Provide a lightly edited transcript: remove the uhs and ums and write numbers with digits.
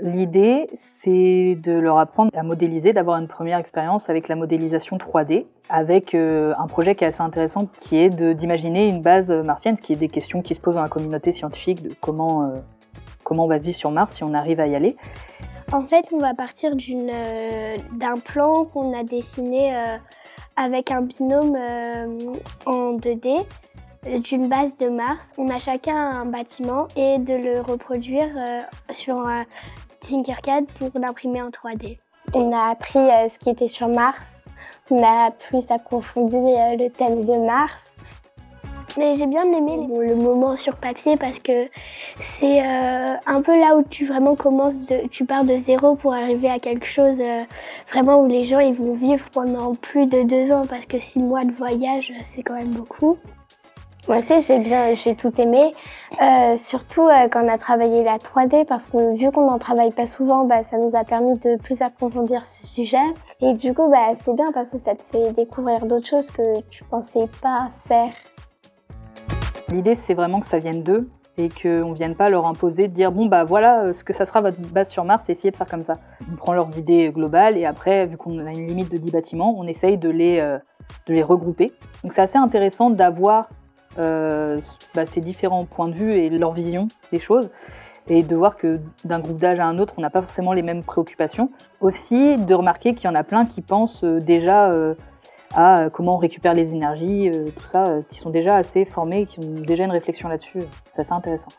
L'idée, c'est de leur apprendre à modéliser, d'avoir une première expérience avec la modélisation 3D, avec un projet qui est assez intéressant, qui est d'imaginer une base martienne, ce qui est des questions qui se posent dans la communauté scientifique de comment on va vivre sur Mars si on arrive à y aller. En fait, on va partir d'un plan qu'on a dessiné avec un binôme en 2D d'une base de Mars. On a chacun un bâtiment et de le reproduire sur Tinkercad pour l'imprimer en 3D. On a appris ce qui était sur Mars, on a plus approfondi le thème de Mars. Mais j'ai bien aimé le moment sur papier parce que c'est un peu là où tu pars de zéro pour arriver à quelque chose vraiment où les gens ils vont vivre pendant plus de 2 ans parce que 6 mois de voyage, c'est quand même beaucoup. Moi aussi, j'ai tout aimé, surtout quand on a travaillé la 3D parce que vu qu'on n'en travaille pas souvent, ça nous a permis de plus approfondir ce sujet. Et du coup, c'est bien parce que ça te fait découvrir d'autres choses que tu pensais pas faire. L'idée, c'est vraiment que ça vienne d'eux et qu'on ne vienne pas leur imposer, de dire « bon, voilà ce que ça sera votre base sur Mars, essayez de faire comme ça ». On prend leurs idées globales et après, vu qu'on a une limite de 10 bâtiments, on essaye de les regrouper. Donc c'est assez intéressant d'avoir ces différents points de vue et leur vision des choses et de voir que d'un groupe d'âge à un autre, on n'a pas forcément les mêmes préoccupations. Aussi, de remarquer qu'il y en a plein qui pensent déjà à comment on récupère les énergies, tout ça, qui sont déjà assez formés, qui ont déjà une réflexion là-dessus. C'est assez intéressant.